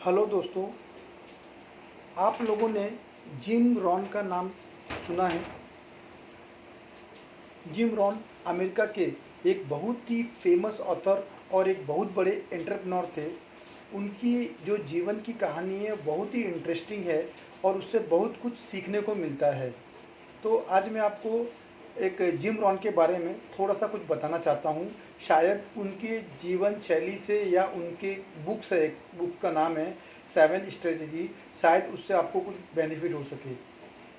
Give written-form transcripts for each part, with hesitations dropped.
Hello दोस्तों, आप लोगों ने जिम रॉन का नाम सुना है। जिम रॉन अमेरिका के एक बहुत ही फेमस ऑथर और एक बहुत बड़े एंटरप्रेन्योर थे। उनकी जो जीवन की कहानी है बहुत ही इंटरेस्टिंग है और उससे बहुत कुछ सीखने को मिलता है। तो आज मैं आपको एक जिम रॉन के बारे में थोड़ा सा कुछ बताना चाहता हूँ। शायद उनके जीवन शैली से या उनके बुक्स है, एक बुक का नाम है 7 स्ट्रेटजी, शायद उससे आपको कुछ बेनिफिट हो सके।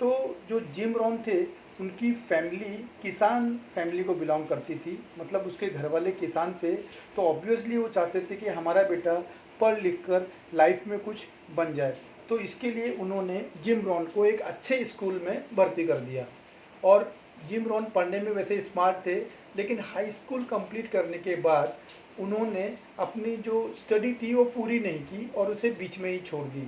तो जो जिम रॉन थे, उनकी फैमिली किसान फैमिली को बिलोंग करती थी, मतलब उसके घर वाले किसान थे। तो ऑब्वियसली वो चाहते थे कि हमारा बेटा पढ़ लिख कर लाइफ में कुछ बन जाए। तो इसके लिए उन्होंने जिम रॉन को एक अच्छे स्कूल में भर्ती कर दिया। और जिम रॉन पढ़ने में वैसे स्मार्ट थे, लेकिन हाई स्कूल कंप्लीट करने के बाद उन्होंने अपनी जो स्टडी थी वो पूरी नहीं की और उसे बीच में ही छोड़ दी,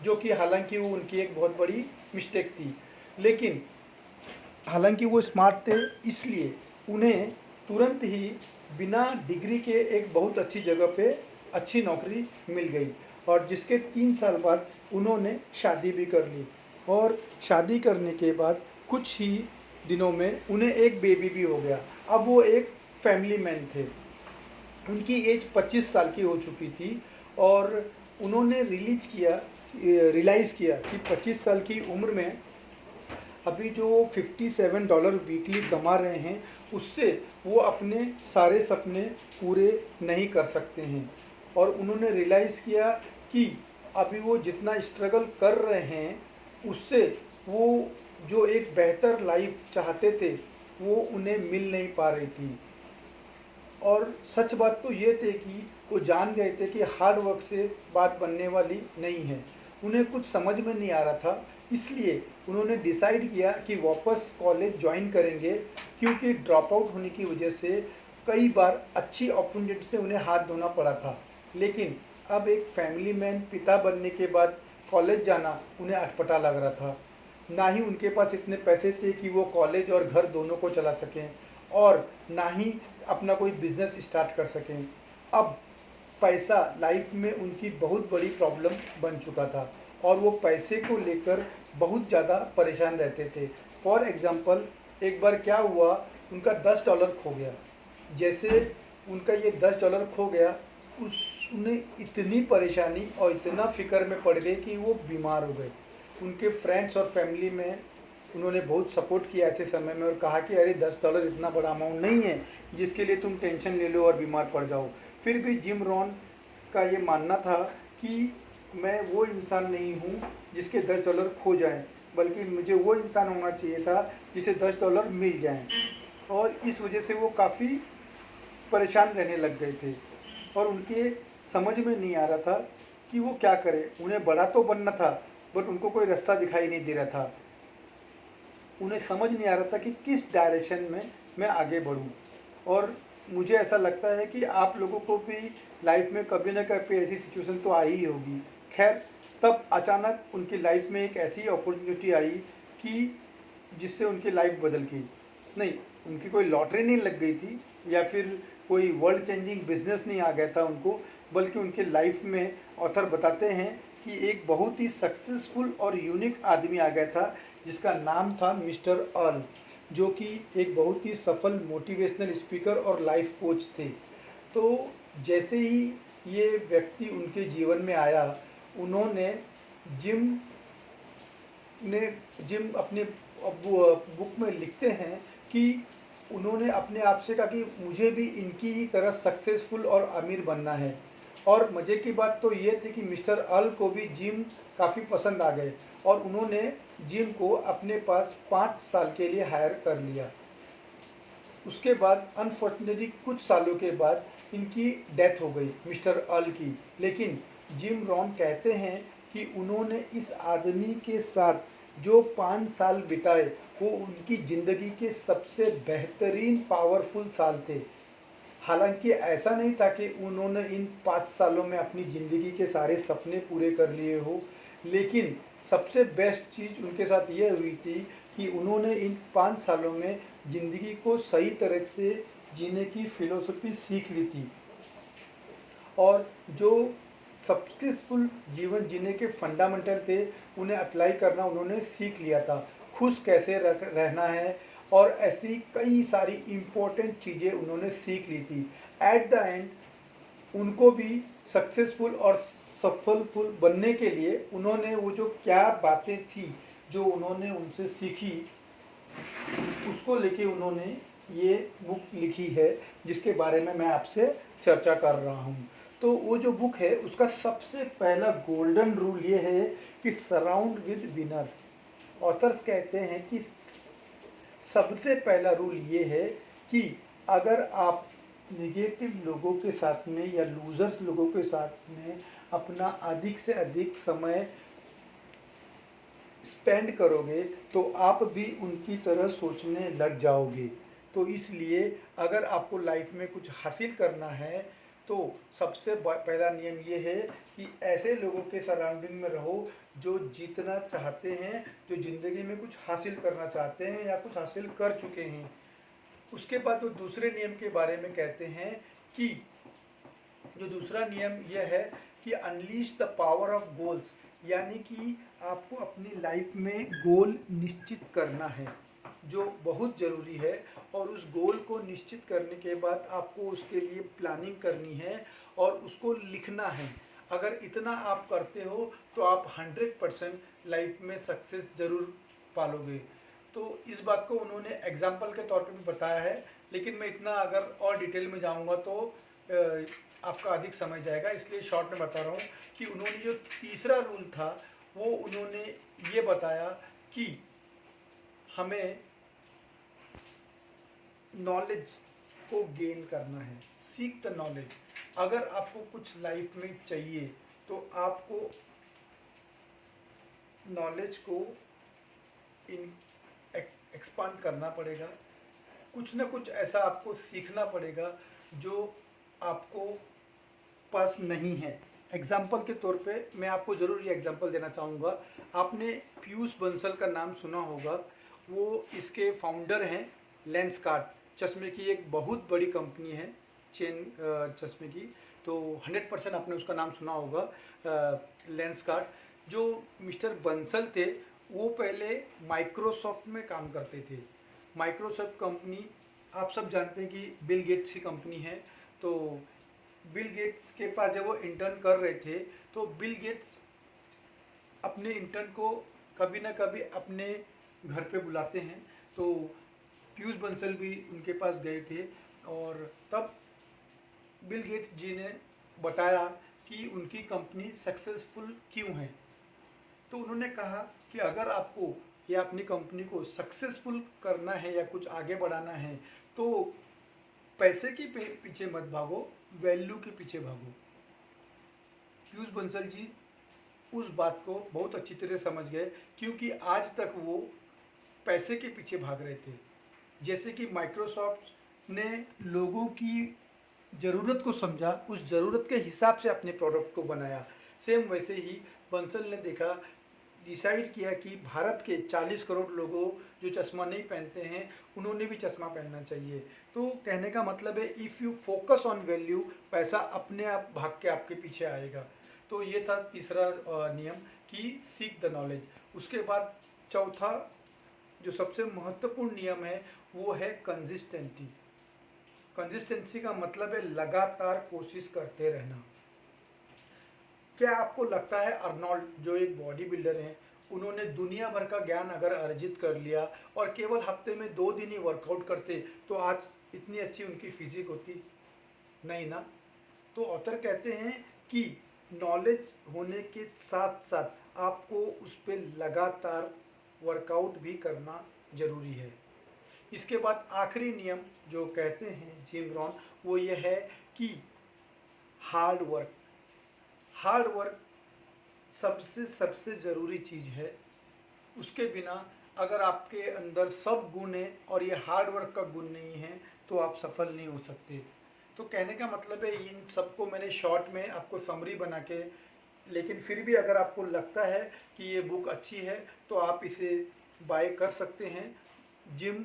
जो कि हालांकि वो उनकी एक बहुत बड़ी मिस्टेक थी। लेकिन हालांकि वो स्मार्ट थे, इसलिए उन्हें तुरंत ही बिना डिग्री के एक बहुत अच्छी जगह पे अच्छी नौकरी मिल गई। और जिसके 3 साल बाद उन्होंने शादी भी कर ली। और शादी करने के बाद कुछ ही दिनों में उन्हें एक बेबी भी हो गया। अब वो एक फैमिली मैन थे। उनकी एज 25 साल की हो चुकी थी और उन्होंने रियलाइज़ किया कि 25 साल की उम्र में अभी जो $57 वीकली कमा रहे हैं, उससे वो अपने सारे सपने पूरे नहीं कर सकते हैं। और उन्होंने रियलाइज़ किया कि अभी वो जितना स्ट्रगल कर रहे हैं, उससे वो जो एक बेहतर लाइफ चाहते थे वो उन्हें मिल नहीं पा रही थी। और सच बात तो ये थे कि वो जान गए थे कि हार्ड वर्क से बात बनने वाली नहीं है। उन्हें कुछ समझ में नहीं आ रहा था, इसलिए उन्होंने डिसाइड किया कि वापस कॉलेज ज्वाइन करेंगे, क्योंकि ड्रॉप आउट होने की वजह से कई बार अच्छी अपॉर्चुनिटी से उन्हें हाथ धोना पड़ा था। लेकिन अब एक फैमिली मैन पिता बनने के बाद कॉलेज जाना उन्हें अटपटा लग रहा था। ना ही उनके पास इतने पैसे थे कि वो कॉलेज और घर दोनों को चला सकें, और ना ही अपना कोई बिजनेस स्टार्ट कर सकें। अब पैसा लाइफ में उनकी बहुत बड़ी प्रॉब्लम बन चुका था और वो पैसे को लेकर बहुत ज़्यादा परेशान रहते थे। फॉर एग्ज़ाम्पल, एक बार क्या हुआ, उनका $10 खो गया। जैसे उनका ये $10 खो गया, उन्हें इतनी परेशानी और इतना फ़िक्र में पड़ गए कि वो बीमार हो गए। उनके फ्रेंड्स और फैमिली में उन्होंने बहुत सपोर्ट किया ऐसे समय में और कहा कि अरे $10 इतना बड़ा अमाउंट नहीं है जिसके लिए तुम टेंशन ले लो और बीमार पड़ जाओ। फिर भी जिम रॉन का ये मानना था कि मैं वो इंसान नहीं हूँ जिसके $10 खो जाएं, बल्कि मुझे वो इंसान होना चाहिए था जिसे $10 मिल जाएं। और इस वजह से वो काफ़ी परेशान रहने लग गए थे और उनके समझ में नहीं आ रहा था कि वो क्या करें। उन्हें बड़ा तो बनना था, बट उनको कोई रास्ता दिखाई नहीं दे रहा था। उन्हें समझ नहीं आ रहा था कि किस डायरेक्शन में मैं आगे बढ़ूं। और मुझे ऐसा लगता है कि आप लोगों को भी लाइफ में कभी ना कभी ऐसी सिचुएशन तो आई ही होगी। खैर, तब अचानक उनकी लाइफ में एक ऐसी अपॉर्चुनिटी आई कि जिससे उनकी लाइफ बदल गई। नहीं, उनकी कोई लॉटरी नहीं लग गई थी या फिर कोई वर्ल्ड चेंजिंग बिजनेस नहीं आ गया था उनको, बल्कि उनके लाइफ में ऑथर बताते हैं कि एक बहुत ही सक्सेसफुल और यूनिक आदमी आ गया था जिसका नाम था मिस्टर अर्ल, जो कि एक बहुत ही सफल मोटिवेशनल स्पीकर और लाइफ कोच थे। तो जैसे ही ये व्यक्ति उनके जीवन में आया, उन्होंने जिम ने जिम अपने बुक में लिखते हैं कि उन्होंने अपने आप से कहा कि मुझे भी इनकी ही तरह सक्सेसफुल और अमीर बनना है। और मज़े की बात तो ये थी कि मिस्टर अल को भी जिम काफ़ी पसंद आ गए और उन्होंने जिम को अपने पास 5 साल के लिए हायर कर लिया। उसके बाद अनफॉर्चुनेटली कुछ सालों के बाद इनकी डेथ हो गई मिस्टर अल की। लेकिन जिम रॉन कहते हैं कि उन्होंने इस आदमी के साथ जो 5 साल बिताए वो उनकी ज़िंदगी के सबसे बेहतरीन पावरफुल साल थे। हालांकि ऐसा नहीं था कि उन्होंने इन 5 सालों में अपनी ज़िंदगी के सारे सपने पूरे कर लिए हो, लेकिन सबसे बेस्ट चीज़ उनके साथ ये हुई थी कि उन्होंने इन 5 सालों में ज़िंदगी को सही तरह से जीने की फ़िलोसफी सीख ली थी। और जो सक्सेसफुल जीवन जीने के फंडामेंटल थे, उन्हें अप्लाई करना उन्होंने सीख लिया था। खुश कैसे रहना है और ऐसी कई सारी इम्पोर्टेंट चीज़ें उन्होंने सीख ली थी। एट द एंड उनको भी सक्सेसफुल और सफलफुल बनने के लिए उन्होंने वो जो क्या बातें थी जो उन्होंने उनसे सीखी, उसको लेके उन्होंने ये बुक लिखी है, जिसके बारे में मैं आपसे चर्चा कर रहा हूँ। तो वो जो बुक है उसका सबसे पहला गोल्डन रूल ये है कि सराउंड विद विनर्स। ऑथर्स कहते हैं कि सबसे पहला रूल ये है कि अगर आप नेगेटिव लोगों के साथ में या लूजर्स लोगों के साथ में अपना अधिक से अधिक समय स्पेंड करोगे तो आप भी उनकी तरह सोचने लग जाओगे। तो इसलिए अगर आपको लाइफ में कुछ हासिल करना है तो सबसे पहला नियम ये है कि ऐसे लोगों के सराउंडिंग में रहो जो जीतना चाहते हैं, जो ज़िंदगी में कुछ हासिल करना चाहते हैं या कुछ हासिल कर चुके हैं। उसके बाद वो दूसरे नियम के बारे में कहते हैं कि जो दूसरा नियम यह है कि unleash the power of goals, यानी कि आपको अपनी लाइफ में गोल निश्चित करना है जो बहुत ज़रूरी है, और उस गोल को निश्चित करने के बाद आपको उसके लिए प्लानिंग करनी है और उसको लिखना है। अगर इतना आप करते हो तो आप 100% लाइफ में सक्सेस ज़रूर पालोगे। तो इस बात को उन्होंने एग्जाम्पल के तौर पे भी बताया है, लेकिन मैं इतना अगर और डिटेल में जाऊंगा तो आपका अधिक समय जाएगा, इसलिए शॉर्ट में बता रहा हूँ कि उन्होंने जो तीसरा रूल था वो उन्होंने ये बताया कि हमें नॉलेज को गेन करना है, सीक द नॉलेज। अगर आपको कुछ लाइफ में चाहिए तो आपको नॉलेज को एक्सपांड करना पड़ेगा, कुछ ना कुछ ऐसा आपको सीखना पड़ेगा जो आपको पास नहीं है। एग्जाम्पल के तौर पे मैं आपको ज़रूर ये एग्जाम्पल देना चाहूँगा। आपने पीयूष बंसल का नाम सुना होगा, वो इसके फाउंडर हैं। लेंसकार्ट चश्मे की एक बहुत बड़ी कंपनी है, चेन चश्मे की। तो 100% आपने उसका नाम सुना होगा, लेंसकार्ट। जो मिस्टर बंसल थे वो पहले माइक्रोसॉफ्ट में काम करते थे। माइक्रोसॉफ्ट कंपनी आप सब जानते हैं कि बिल गेट्स की कंपनी है। तो बिल गेट्स के पास जब वो इंटर्न कर रहे थे तो बिल गेट्स अपने इंटर्न को कभी ना कभी अपने घर पे बुलाते हैं। तो पीयूष बंसल भी उनके पास गए थे और तब बिल गेट्स जी ने बताया कि उनकी कंपनी सक्सेसफुल क्यों है। तो उन्होंने कहा कि अगर आपको या अपनी कंपनी को सक्सेसफुल करना है या कुछ आगे बढ़ाना है तो पैसे के पीछे मत भागो, वैल्यू के पीछे भागो। पीयूष बंसल जी उस बात को बहुत अच्छी तरह समझ गए, क्योंकि आज तक वो पैसे के पीछे भाग रहे थे। जैसे कि माइक्रोसॉफ्ट ने लोगों की ज़रूरत को समझा, उस ज़रूरत के हिसाब से अपने प्रोडक्ट को बनाया, सेम वैसे ही बंसल ने देखा, डिसाइड किया कि भारत के 40 करोड़ लोगों जो चश्मा नहीं पहनते हैं उन्होंने भी चश्मा पहनना चाहिए। तो कहने का मतलब है if you focus on value, पैसा अपने आप भाग के आपके पीछे आएगा। तो ये था तीसरा नियम कि सीक द नॉलेज। उसके बाद चौथा जो सबसे महत्वपूर्ण नियम है वो है कंसिस्टेंसी। कंसिस्टेंसी का मतलब है लगातार कोशिश करते रहना। क्या आपको लगता है अर्नोल्ड जो एक बॉडी बिल्डर हैं, उन्होंने दुनिया भर का ज्ञान अगर अर्जित कर लिया और केवल हफ्ते में 2 दिन ही वर्कआउट करते तो आज इतनी अच्छी उनकी फिजिक होती? नहीं ना। तो ऑथर कहते हैं कि नॉलेज होने के साथ साथ आपको उस पर लगातार वर्कआउट भी करना ज़रूरी है। इसके बाद आखिरी नियम जो कहते हैं जिम रॉन, वो ये है कि हार्ड वर्क। हार्ड वर्क सबसे सबसे ज़रूरी चीज़ है। उसके बिना अगर आपके अंदर सब गुण हैं और ये हार्ड वर्क का गुण नहीं है तो आप सफल नहीं हो सकते। तो कहने का मतलब है इन सबको मैंने शॉर्ट में आपको समरी बना के, लेकिन फिर भी अगर आपको लगता है कि ये बुक अच्छी है तो आप इसे बाय कर सकते हैं। जिम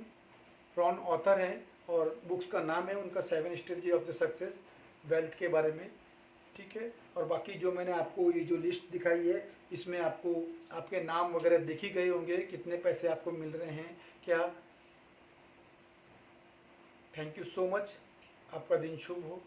रॉन ऑथर हैं और बुक्स का नाम है उनका 7 strategy of the success, wealth के बारे में। ठीक है। और बाकी जो मैंने आपको ये जो लिस्ट दिखाई है, इसमें आपको आपके नाम वगैरह दिख ही गए होंगे, कितने पैसे आपको मिल रहे हैं क्या। थैंक यू सो मच, आपका दिन शुभ हो।